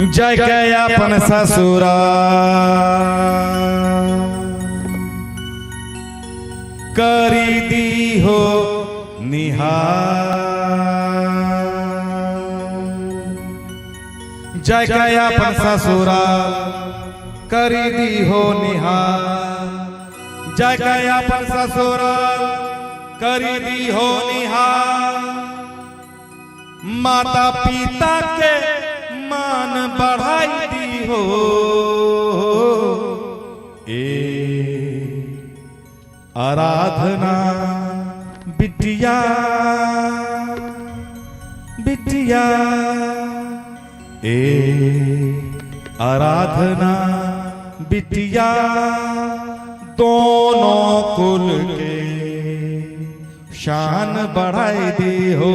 जय गया अपन ससुरा करी दी हो निहार। जय गया अपन ससुरा करी दी हो निहार। जय गया अपन ससुरा करी दी हो निहार। माता पिता के मान बढ़ाई दी हो आराधना बिटिया बिटिया आराधना बिटिया दोनों कुल के शान बढ़ाई दी हो।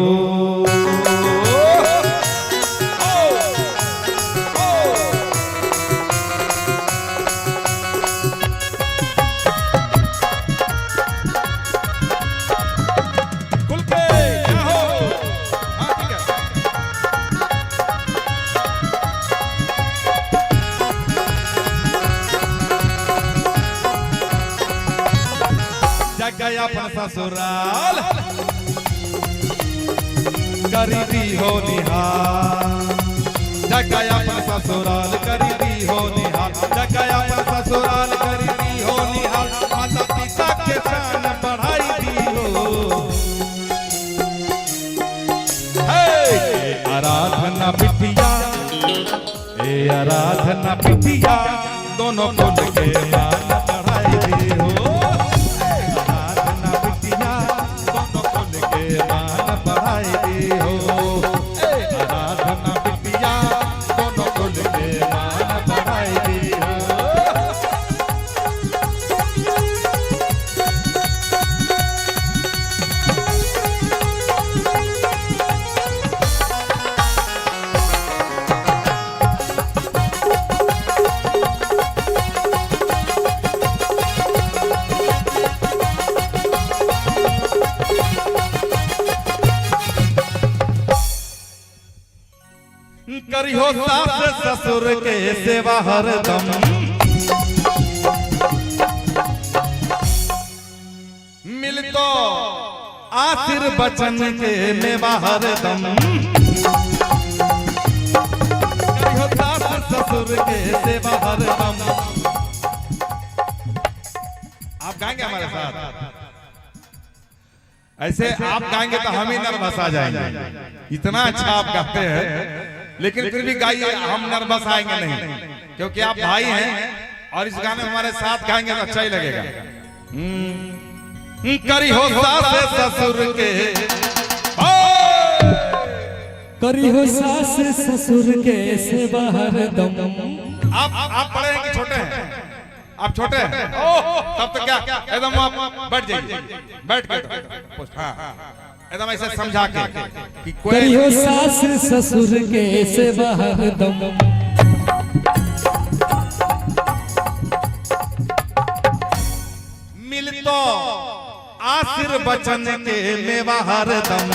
गया अपन ससुराल करी दी हो निहार। गया अपन ससुराल करी दी हो निहार। गया अपन ससुराल करी दी हो निहार। माता पिता के शान बढ़ाई दी हो। आराधना बिटिया आराधना बिटिया दोनों कुल के मान बढ़ाई दी हो। करी हो सास ससुर के सेवा हरदम। मिल तो आशीर्वचन के मेवा हरदम। करी हो सास ससुर के सेवा हरदम। आप गाएंगे हमारे साथ? ऐसे आप गाएंगे तो हम ही नर्वस आ जाएंगे। इतना अच्छा आप गाते हैं, लेकिन फिर भी गाइए, हम नर्वस आएंगे नहीं, क्योंकि आप भाई हैं और इस गाने हमारे साथ गाएंगे तो अच्छा ही लगेगा। करी हो सास ससुर के करी हो सास ससुर के सेवा हरदम। आप बड़े हैं कि छोटे हैं? आप छोटे हैं? तब तो क्या एकदम आप बैठ जाइए, बैठ के एकदम ऐसे समझा के कि करी हो सास ससुर के सेवा हरदम। मिल तो आशीर्वचन के मेवा हरदम।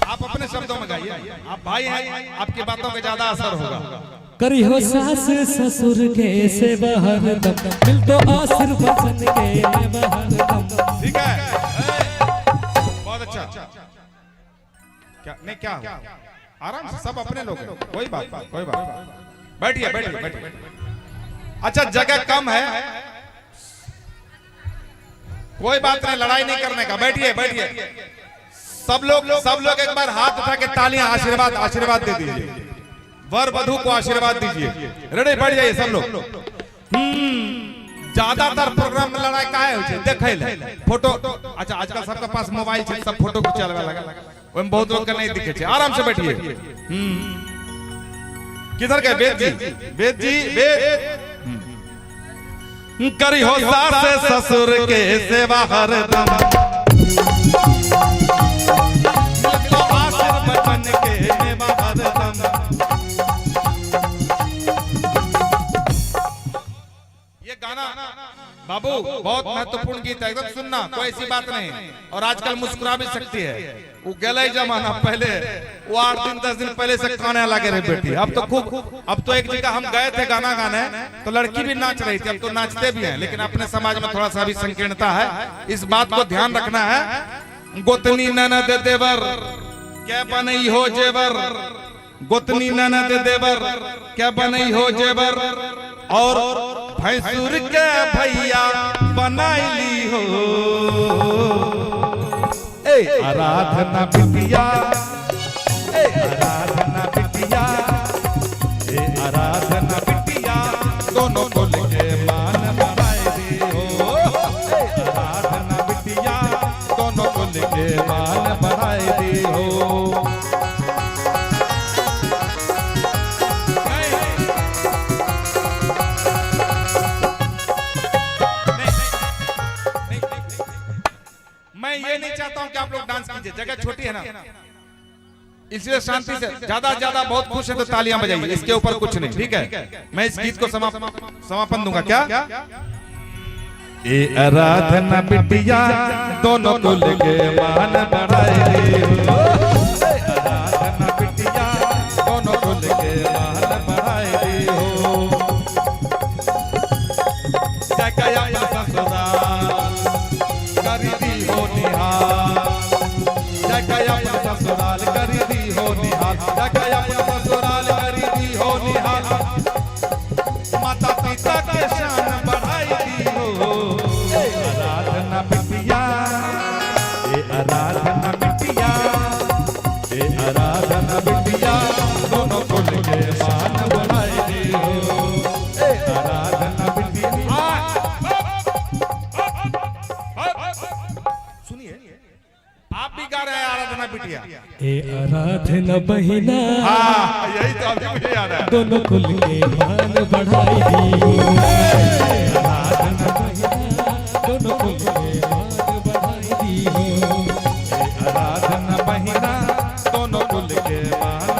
आप अपने शब्दों में गाइए, आप भाई हैं, आपकी बातों का ज्यादा असर होगा। करी हो सास ससुर के सेवा हरदम। मिल तो आशीर्वचन के मेवा हरदम। ठीक है, बहुत अच्छा। क्या नहीं, क्या आराम से, सब अपने लोग हैं, कोई बात कोई बात। बैठिए बैठिए बैठिए। अच्छा, जगह कम है, कोई बात नहीं, लड़ाई नहीं करने का। बैठिए बैठिए, सब लोग एक बार हाथ उठा के तालियां आशीर्वाद दे दीजिए। वर वधु को आशीर्वाद दीजिए। रेडी, बैठ जाइए सब लोग। ज्यादातर प्रोग्राम में लड़ाई काहे होय छै? देखे ले फोटो। अच्छा, आजकल सबके पास मोबाइल छै, सब फोटो खिंचावे लगा, ओइमे बहुत लोग के नहीं दिखे छै। आराम से बैठिए। किधर गए वेद जी? वेद जी, वेद। करी हो सास ससुर के सेवा हरदम। आशीर्वचन के मेवा हरदम। ये गाना बाबू बहुत महत्वपूर्ण गीत है, एकदम सुनना, कोई ऐसी बात नहीं। और आजकल मुस्कुरा भी सकती है, वो गला ही जमाना पहले, वो 8 दिन 10 दिन पहले से गाने लगे रहे बेटी। अब तो खूब, अब तो एक जगह हम गए थे गाना गाने, तो लड़की भी नाच रही थी, अब तो नाचते भी हैं। लेकिन अपने समाज में थोड़ा सा भी संकीर्णता है, इस बात को ध्यान रखना है। गोतनी ननद देवर क्या बनई हो जेवर, गोतनी ननद देवर क्या बनई हो जेवर, और भैंसुर के भैया बनाईली हो। ए आराधना बिटिया, ए आराधना बिटिया, ए आराधना बिटिया, दोनों को लेके मान बनाए दी हो। ए आराधना बिटिया, दोनों को लेके मान बनाए दी हो। मैं ये नहीं चाहता हूं कि आप लोग डांस कीजिए, जगह छोटी है ना, इसलिए शांति से, ज्यादा बहुत खुश है तो तालियां बजाइए, इसके ऊपर कुछ नहीं, ठीक है। मैं इस गीत को समापन दूंगा। क्या ए आराधना बिटिया, दोनों को लेके मान बढ़ाए हो। आराधना बिटिया, दोनों को लेके मान बढ़ाए हो। जगया ससुराल करी दी हो निहाल, जगया ससुराल करी दी हो निहाल, जगया ससुराल करी दी हो निहाल। माता पिता के शान बढ़ाई दी हो। ए आराधना बिटिया, ए आराधना बिटिया, ए आराधना बिटिया, दोनों को लेके मान बढ़ाई दी हो। ए आराधना बिटिया, आप भी गा रहे हैं आराधना बिटिया। ए आराधना बहिना, हाँ यही तो अभी मुझे याद है। दोनों कुल के मान बढ़ाई दी। आराधना बहिना, दोनों कुल के मान बढ़ाई दी। आराधना बहिना, दोनों कुल के मान